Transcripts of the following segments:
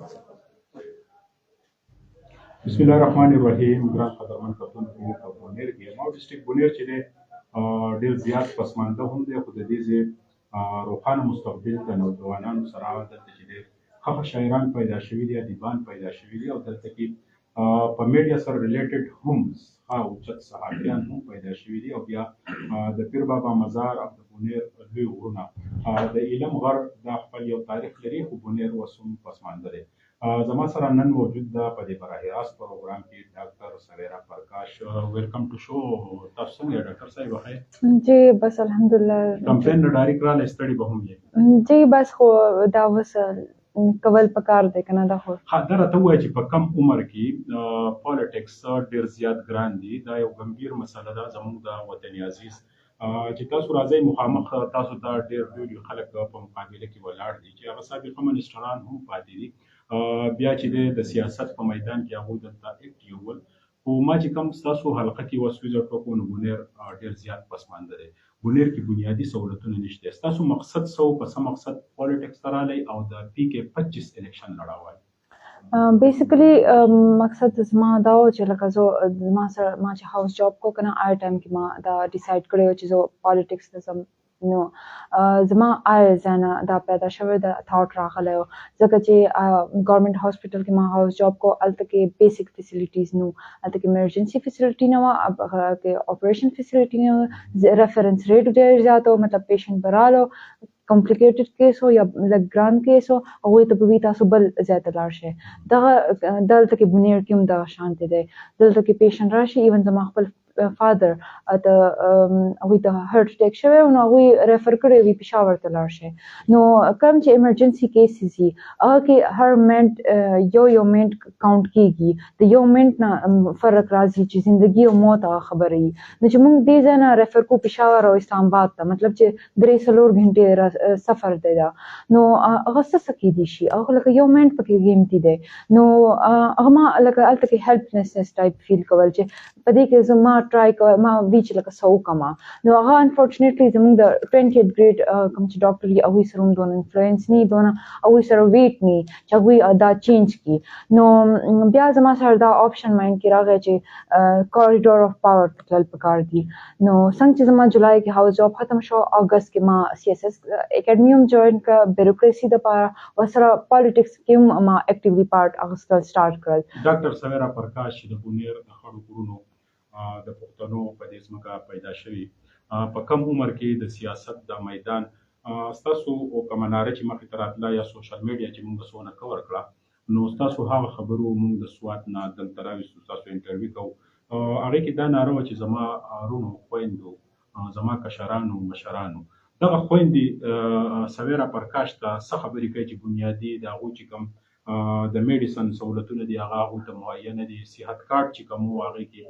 بسم الله الرحمن الرحیم. ګران قدرمن کتونکو په بونیر کې ما ډیسټریکټ بونیر چې دی ډېر زیات پسمانده هم دی، خو د دې ځای روښانه مستقبل د نوجوانانو سره دلته چې دی ښه شاعران پیدا شوي دي، ادیبان پیدا شوي دي، او دلته کې په میډیا سره ریلیټډ هم ښه اوچت صحافیان هم پیدا شوي دي. او بیا د پیر بابا مزار او د بونیر لوی غرونه د علم غر دا خپل یو تاریخ لري، خو بونیر اوس هم پسمانده دی. زما سره نن موجود ده په دې براه راست پروګرام کې ډاکټر سویرا پرکاش. ویلکم ټو شو. تاسو څنګه یې ډاکټر صاحب؟ ښه جی بس الحمدلله. کمپین ډایرک را لستړي به هم یې جی بس خو دا وسل کول پکار دی کنه. دا خو دا راته وایي چې په کم عمر کې پالیټکس ډېر زیات ګران دي. دا یو ګمبیر مسله ده زموږ د وطن عزیز چې تاسو راځئ مخامخ تاسو ته ډېر لوی خلک په مقابله کې ولاړ دي چې هغه سابقه منسټران هم پاتې دي، بیا چې د سیاست په میدان کې هغوی دلته اکټیو ول. خو ما چې کوم ستاسو حلقه کې اوس ویزټ وکړو نو بونیر ډېر زیات پسمانده دی. بونیر کې بنیادي سہولتونه نشته. ستاسو مقصد څه و؟ په څه مقصد پالیټکس ته راغلی او د PK 25 الیکشن لړاوی؟ بیسیکلی مقصد زما دا و چې لکه زه ما چې هاوس جاب کو کنه آی ټایم کې ما دا ډیسایډ کړی و چې زه پالیټکس ته ځم. نو زما ځانه دا پیدا شوی د تھاټ راغلی و ځکه چې ګورنمنټ هاسپټل کې ما هاوس جاب کو. هلته کې بیسک فیسیلیټیز نو، هلته کې ایمرجنسي فیسیلیټي نه وه، هغه کې اپریشن فیسیلیټي نه وه، ریفرنس ریټ ډېر زیات و. مطلب پیشنټ به رالو کمپلیکیټډ کیس و یا لږ ګران کیس و، هغوی ته به وي تاسو بل ځای ته لاړ شئ. دغه دلته کې بونیر کې هم دغه شانتې دی. دلته کې پیشنټ راشي، ایون زما خپل فادر هغوی ته هارټ اټیک شوی و، نو هغوی ریفر کړی وي پېښور ته لاړ شئ. نو کوم چې ایمرجنسي کیسز وي هغه کې هر منټ یو منټ کاونټ کېږي. د یو منټ نه فرق راځي چې زندګي او موت هغه خبره وي. نو چې موږ دې ځای نه ریفر کوو پېښور او اسلام آباد ته، مطلب چې 3-4 غنټې سفر دی دا، نو هغه څه کېدی شي؟ هغه لکه یو منټ پکې قیمتي دی. نو هغه ما لکه هلته کې هیلپلسنس ټایپ فیل کول چې په دې کې زما ټرای کوه ما وی چې لکه څه وکړمه. نو هغه انفارچونیټلی زموږ د 20th ګریډ کوم چې ډاکټر دي هغوی سره هم دونه انفلوئنس نه دونه هغوی سره ویټ نه چې هغوی دا چینج کړي. نو بیا زما سره دا آپشن مایند کې راغی چې کوریډور آف پاور ته تلل پکار دي. نو څنګه چې زما جولای کې هاوس جاب ختم شو، اګست کې ما CSS اکیډمي هم جوین کړه بیوروکراسي دپاره، ورسره پالیټکس کې هم ما اکټیولی پارټ اخیستل سټارټ کړل. ډاکټر سویرا پرکاش د بونیر د خړو غرونو د پښتنو په دې ځمکه پیدا شوي، په کم عمر کې د سیاست د میدان ستاسو په مناره چې مخې ته راتله یا سوشل میډیا چې موږ څونه کور کړه، نو ستاسو هغه خبرو موږ د سوات نه دلته راویستو، ستاسو انټرویو کوو. هغې کې دا ناره وه چې زما رونو خویندو، زما کشرانو مشرانو. دغه خویندې سویرا پرکاش ته څه خبرې کوي چې بنیادي د هغوی چې کوم د میډیسن سہولتونه دي هغه هغوی ته معین دي؟ صحت کارت چې کوم و هغې کې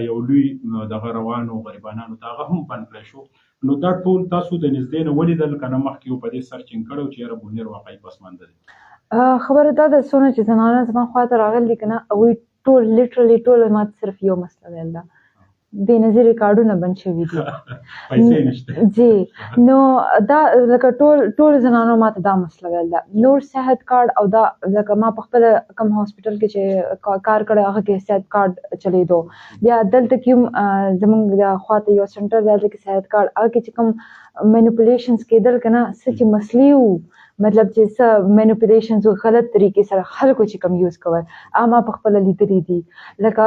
یو لوی دغه روانو غریبانانو ته هغه هم بند کړی شو. نو دا ټول تاسو د نږدې نه ولیدل که نه مخکې په دې سرچینګ کړی و چې یاره بونیر واقعي پسمانده دی؟ خبره دا ده څونه چې زنانه زما خواته راغلي دي که نه، هغوی ټول لیټرلی ټول ما ته صرف یو مسله ویل ده، بې نظیرې کارډونه بند شوي دي. پیسې نشته. جی نو دا لکه ټول زنانو ما ته دا مسله ویل ده. نور صحت کارډ او دا لکه ما په خپله کوم هاسپټل کې چې کار کړی هغه کې صحت کارډ چلېدو. بیا دلته کې هم زموږ د خواته یو سنټر دی، هلته کې صحت کارډ هغه کې چې کوم مینیپولیشنز کېدل که نه، څه چې مسلې وو، مطلب چې څه مینیپولیشنز غلط طریقې سره خلکو چې کوم یوز کول، هغه ما په خپله لیدلي دي. لکه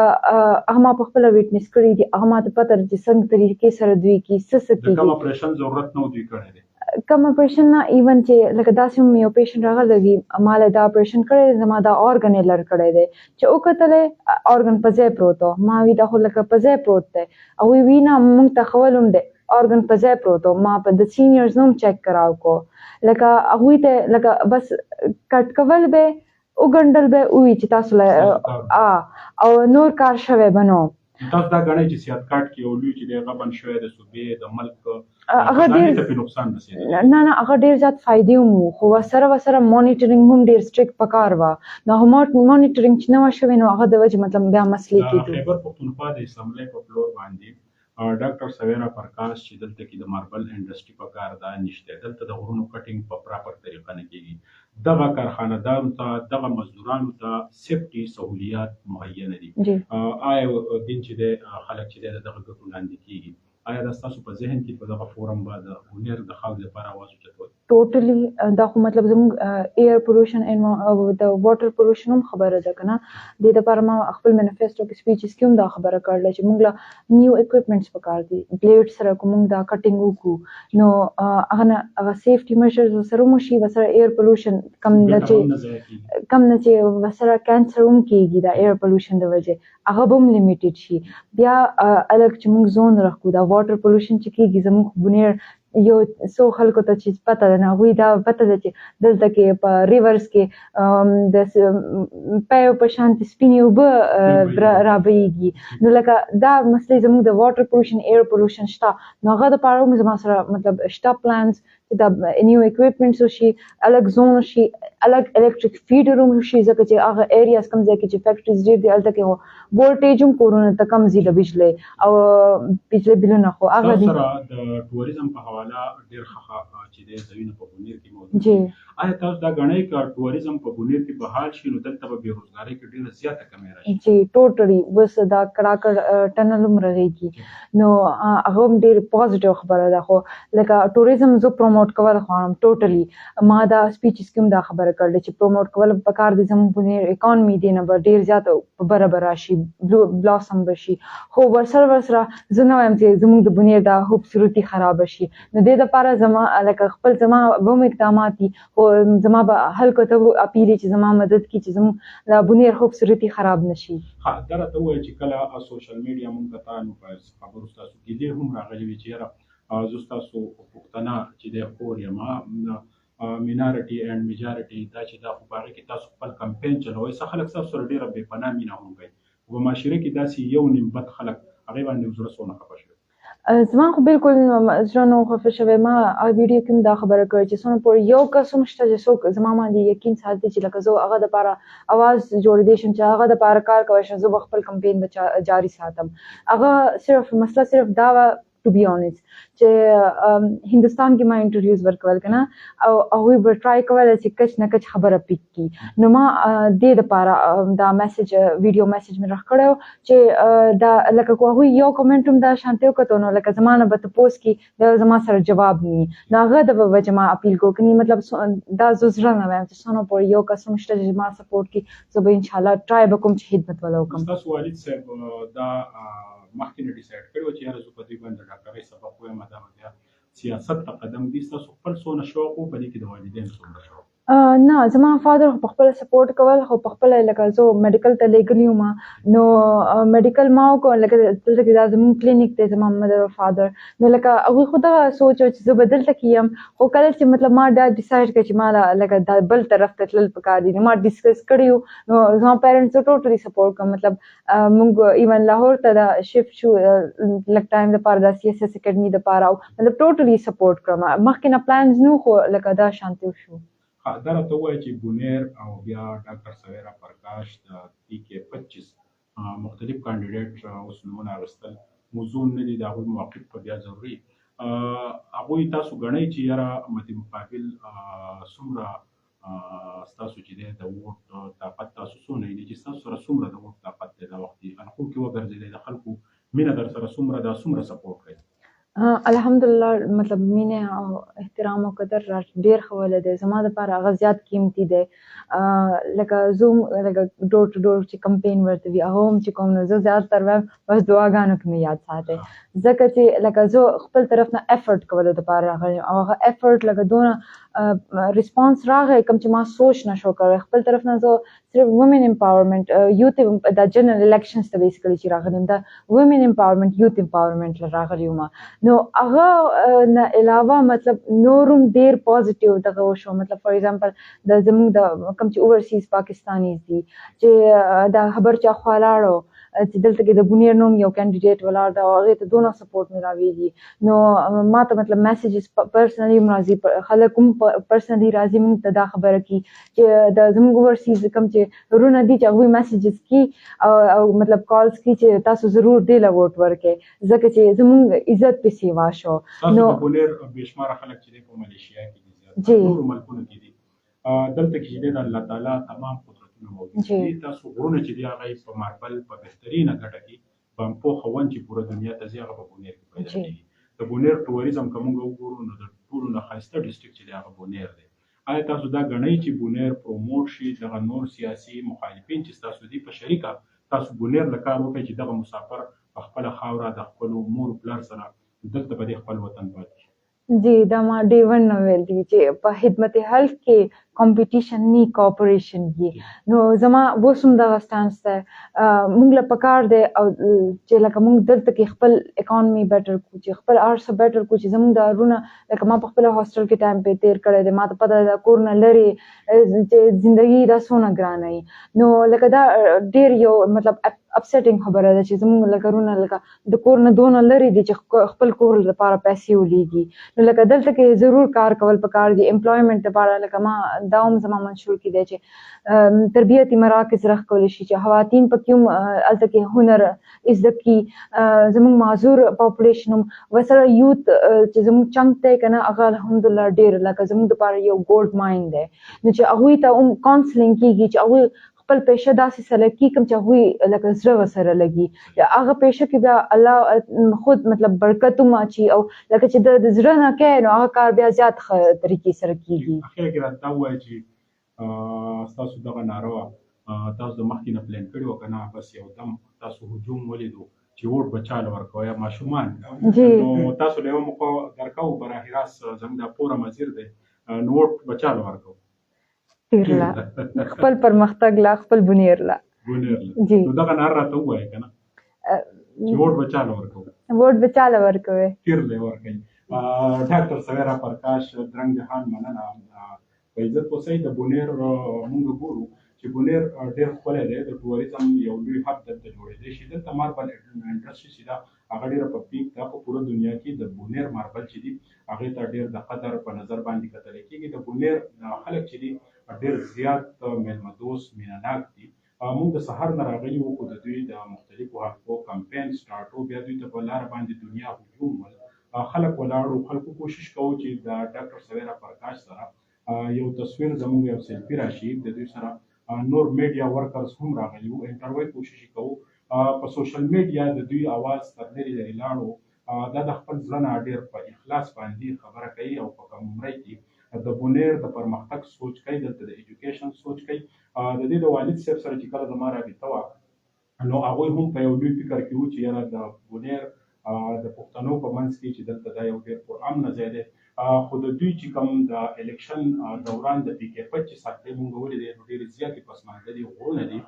هغه ما په خپله ویټنس کړي دي. هغه ما ته پته ده چې څنګه طریقې سره دوی کي څه کېږي. کوم اپریشن ضرورت نه و دوی کړی دی؟ کم اپریشن نه، ایون چې لکه داسې هم یو پیشنټ راغلی وي ما له دا اپریشن کړی دی، زما دا ارګن یې لر کړی دی چې وکتلی ارګن په ځای پروت و. ما وي دا خو لکه په ځای پروت دی. هغوی وي نه موږ ته ښول هم دی ارګن په ځای پروت و. ما په د سینیرز نه هم چیک کراو کو، لکه هغوی ته لکه بس کټ کول به وګنډل به ووي چې تاسو له او نور کار شوی به نه و. تاسو دا ګڼئ چې صحت کارت کې یو لوی چې دی هغه بند شوی د صوبې د ملک هغه ډېر نقصان رسېدلی؟ نه هغه ډېر زیات فایدې هم وو، خو ورسره مانیټرینګ هم ډېر سټریکټ پکار وه. نو هغه مانیټرینګ چې نه وه شوې نو هغه د وجې مطلب بیا مسلې کېدو. خیبر پښتونخوا د اسامبلۍ په فلور باندې ډاکټر سویرا پرکاش چې دلته کې د ماربل انډستری په کار دا نشته، دلته د غرونو کټینګ په پراپر طریقه نه کېږي. دغه کارخانه‌دارو ته دغه مزدورانو ته سیفټي سهولیات مهیا نه دي. آیا دین چې د خلک چې د دغه ګټو لاندې کېږي، آیا دا ستاسو په ذهن کې په دغه فورم به د بونیر د خاورې لپاره आवाज اوچتول؟ ټوټلی دا خو مطلب زموږ ایر پولوشن او د واټر پولوشن هم خبره ده کنه. د دې لپاره ما خپل مینیفیسټو کې سپیچز کې هم دا خبره کړله چې موږ له نیو اکوپمنټس پکار دي، بلیډ سره کوم دا کټینګ وکړو نو هغه سیفټي میجرز سره مو شي، وسره ایر پولوشن کم نه چې وسره کانسر هم کېږي دا ایر پولوشن د وجه هغه به هم لیمیټډ شي. بیا الګ چې موږ زون راکو دا واټر پولوشن چې کېږي زموږ بونیر یو څو خلکو ته چې پته ده نه هغوی دا پته ده چې دلته کې په ریورز کې د پیو په شانتې سپینې اوبه رابهیږي. نو لکه دا مسلې زموږ د واټر پولوشن ایر پولوشن شته، نو هغه دپاره هم زما سره مطلب شته پلانز چې دا نیو اکوپمنټس وشي، الګ زون وشي، الګ الکتریک فیډر هم وشي، ځکه چې هغه ایریاز کوم ځای کې چې فیکټریز ډېر دي هلته کې وولټیج هم کورونو ته کم ځي د بجلۍ او بجلۍ بلونه خو هغه دي. سره د ټوریزم په حواله ډېر ښه چې دی ځایونه په بونیر کې موجود دي. آیا تاسو دا ګڼئ که ټوریزم په بونیر کې بحال شي نو دلته به بېروزګارۍ کې ډېره زیاته کمي راشي؟ جی ټوټلی اوس دا کړاکړ ټنل هم رغېږي نو هغه هم ډېر پازیټیو خبره ده. خو لکه ټوریزم زه پروموټ کول غواړم ټوټلی. ما دا سپیچز کې هم دا خبره کړله چې پروموټ کول پکار دي، زموږ بونیر اکانومي دی نه به ډېر زیات برابر راشي، بلاسم به شي. خو ورسره زه نه وایم چې زموږ د بونیر دا خوبصورتي خرابه شي. نو دې دپاره زما لکه خپل زما به هم اقدامات دي، خو زما به خلکو ته اپیل چې زما مدد کړي چې زموږ د بونیر خوبصورتي خراب نه شي. ښه دا راته ووایه چې کله سوشل میډیا مونږ ته نو په خبرو ستاسو ګیلې هم راغلې وي چې یاره زه ستاسو پښتانه چې دی خور یم مینارټي اینډ میجارټي دا چې دا خو په هغې کې تاسو خپل کمپین چلوئ، څه خلک ستاسو سره ډېره بې پناه مینه هم کوي، خو په معاشره کې داسې یو نیم بد خلک هغې باندې زړه څونه خفه شوي؟ زما خو بالکل زړه نه و خفه شوی. ما ویډیو کې هم دا خبره کړې چې څومره پورې یو کس هم شته چې څوک زما باندې یقین ساتي چې لکه زه هغه دپاره اواز جوړېدی شم چې هغه دپاره کار کوی شم، زه به خپل کمپین به جاري ساتم. هغه صرف مسله صرف دا وه to be honest چې هندوستان کې ما انټرویوز ورکول کنه او هغوی به ټرای کوله چې کچ نه کچ خبره پیک کړي. نو ما دې دپاره دا میسج ویډیو میسج مې راکړی چې دا لکه کو هغوی یو کمنټ هم دا شانتې وکتو نو لکه زما نه به تپوس کړي دا زما سره جواب نه وي، نو هغه د وجه ما اپیل کوو کني مطلب دا زه زړه نه وایم چې څونه پورې یو کس هم شته چې ما سپورټ کړي، زه به انشاءالله ټرای به کوم چې خدمت وله وکړم. ستاسو والد صاحب دا مخکې نه ډیسایډ کړی وه چې یاره زه په دې باندې د ډاکټرۍ سبق وایم، دا به بیا سیاست ته قدم ږدي. ستاسو خپل څونه شوق و، په دې کې د والدینو څومره شوق؟ نه زما فادر خو پخپله سپورټ کول، خو پخپله لکه زه میډیکل ته لېږلي وم نو میډیکل ما وکړو، لکه دلته کې دا زموږ کلینیک دی زما مدر او فادر، نو لکه هغوی خو دغه سوچ و چې زه به دلته کې یم. خو کله چې مطلب ما دا ډیسایډ کړه چې ما لکه دا بل طرف ته تلل پکار دي، نو ما ډسکس کړي وو نو زما پیرنټس زه ټوټلي سپورټ کوم. مطلب موږ ایون لاهور ته دا شفټ شو لږ ټایم دپاره دا سی ایس ایس اکیډمي دپاره، او مطلب ټوټلي سپورټ کړم. مخکې نه پلانز نه خو لکه دا شانتې وشو. دا راته ووایه چې بونیر او بیا ډاکټر سویرا پرکاش د PK25 مختلف کاندیډیټ اوس نومونه اخیستل موضوع نه دي، د هغوی موافق په بیا ضروري هغوی تاسو ګڼئ چې یاره مد مقابل څومره ستاسو چې دی د ووټ طاقت تاسو څونه دی چې ستاسو سره څومره د ووټ طاقت دی دا وخت انخو کې وګرځېدی، د خلکو مینه در سره څومره ده، څومره سپورټ کوي؟ الحمدلله مطلب مینه او احترام او قدر ډېر ښه ولې دی زما دپاره، هغه زیات قیمتي دی. لکه زه هم لکه ډور ټو ډور چې کمپین ورته وي هغه هم چې کوم نو زه زیاتتر وایم بس دعاګانو کې مې یاد ساتئ، ځکه چې لکه زه خپل طرف نه افرټ کولو دپاره راغلی یم او هغه افرټ لکه دونه ریسپانس راغی کوم چې ما سوچ نه شو کوی. خپل طرف نه زه صرف وومن امپاورمنټ یوت دا جنرل الیکشنز ته بیسیکلی چې راغلی یم دا وومن امپاورمنټ یوت امپاورمنټ راغلی یم، نو هغه نه علاوه مطلب نور هم ډېر پازیټیو دغه وشو. مطلب فار ایگزامپل د زموږ د کوم چې اوورسیز پاکستانیز دي چې دا خبر چا خوا لاړو چې دلته کې د بونیر نوم یو کینډیډیټ ولاړ دا هغه ته دونه سپورټ ملاويږي نو ما ته مطلب میسیجز پرسنلی راځي خلک هم پرسنلی راځي موږ ته دا خبره کی چې د زموږ ورسیز کوم چې رونه دي چې هغه میسیجز کی او مطلب کالز کی چې تاسو ضرور دی لا ووټ ورکې ځکه چې زموږ عزت په سیوا شو نو د بونیر بشمار خلک چې په ملیشیا کې دي نور ملکونو کې دي دلته کې د الله تعالی تمام قدرتونه موجود دي تاسو غرونه چې دی هغه په ماربل په بهترینه ګټه کې په په خوون چې پوره دنیا ته زیغه په بونیر کې پیدا کیږي د بونیر ټوریزم کوم وګورو نو د ټولو نه خاصه ډیسټریکټ چې دی هغه بونیر دی آیا تاسو دا غنئ چې بونیر پروموټ شي دغه نور سیاسي مخالفین چې تاسو دی په شریکه تاسو بونیر لکه وکړي چې دغه مسافر په خپل خاوره د خپل مور پلار سره دلته په خپل وطن باندې جی دا ما ډی ون نو ویل دي چې په خدمت هیلث کې کمپټیشن نی کوپریشن کې نو زما وسوم دا سټانس ته موږ له پکار دی او چې لکه موږ دلته کې خپل اکانومي بیٹر کو چې خپل ارس بیٹر کو چې زموږ د رونه لکه ما په خپل هاستل کې ټایم په تیر کړی دی ما ته پته ده کور نه لري چې ژوندۍ دا سونه ګرانه نو لکه دا ډیر یو مطلب اپسیټینګ خبره ده چې زموږ لکه رونه لکه د کور نه دونه لري دي چې خپل کور لپاره پیسې ولېږي نو لکه دلته کې ضرور کار کول پکار دي امپلویمنت لپاره لکه ما دا هم زما منشور کې دی چې تربیتي مراکز راخ کول شي چې خواتین په کوم الته کې هنر عزت کی زموږ معذور پاپولیشن وسره یوت چې زموږ چنګ ته کنه هغه الحمدلله ډیر لکه زموږ لپاره یو ګولډ ماین دی نو چې هغه ته هم کاونسلینګ کیږي چې هغه خپل پیشه داسې سلکی کوم چې هغه لکه زړه وسره لګي هغه پیشه کې بیا الله خود مطلب برکت ماچي او لکه چې د زړه نه کې نو هغه کار بیا زیات طریقې سره کیږي اخر کې راته وایي چې تاسو دغه ناروا تاسو د مخکې نه پلان کړی وکنه بس یو دم تاسو هجوم ولیدو چې ووټ بچاله ورکوي یا ماشومان نو تاسو له موږ درکاو براه راست زموږ د پوره مزیر دی نو ووټ بچاله ورکوي لا خپل پرمختګ لا خپل بنیر لا جی نو دغه نار راته وایي کنه چې ووټ بچاله ورکوي تیر له ورکوي ډاکټر سویرا پرکاش درنګ جهان مننه په عزت اوسئ د بونیر موږ ګورو چې بونیر ډېر ښکلی دی د ټوریزم یو لوی هب دلته جوړېدی شي دلته ماربل انډسټري چې ده هغه ډېره په پیک ده په پوره دنیا کې د بونیر ماربل چې دي هغې ته ډېر د قدر په نظر باندې کتلی کېږي د بونیر خلک چې دي ډېر زیات میلمه دوست مینه ناک دي موږ د سهار نه راغلي وو خو د دوی د مختلفو حقوقو کمپین سټارټ بیا دوی ته په لاره باندې دنیا هجوم ول خلک ولاړو خلکو کوشش کوو چې د ډاکټر سویرا پرکاش سره یو تصویر زموږ یو سیلفي راشي د دوی سره نور میډیا ورکرز هم راغلي وو انټرویو کوشش کوو په سوشل میډیا د دوی اواز تر لرې لرې لاړو دا د خپل زړه نه ډېر په اخلاص باندې خبره کوي او په کوم عمرۍ کې د بونیر د پرمختګ سوچ کوي دلته د ایجوکیشن سوچ کوي د دې د والد صاحب سره چې کله زما رابطه وه نو هغوی هم په یو لوی فکر کې وو چې یاره د بونیر د پښتنو په منځ کې چې دلته دا یو ډېر پرامنه ځای دی خو د دوی چې کوم د الیکشن دوران د پی کې 25 ساعتې مونږ ولیدې نو ډېرې زیاتې پسمانده دي غرونه دي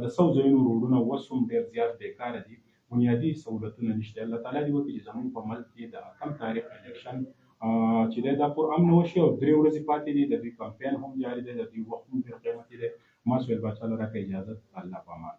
د څو ځایونو روډونه اوس هم ډېر زیات بیکاره دي بنیادي سهولتونه نشته الله تعالی دې وکړي چې زموږ په ملک کې د اتم تاریخ الیکشن چې دا پر امن وشي او 3 ورځې پاتې دي د دوی کمپین هم جاری دی د دوی وخت هم ډېر قیمتي دی ما سویل باچا له راکړه اجازه الله په امان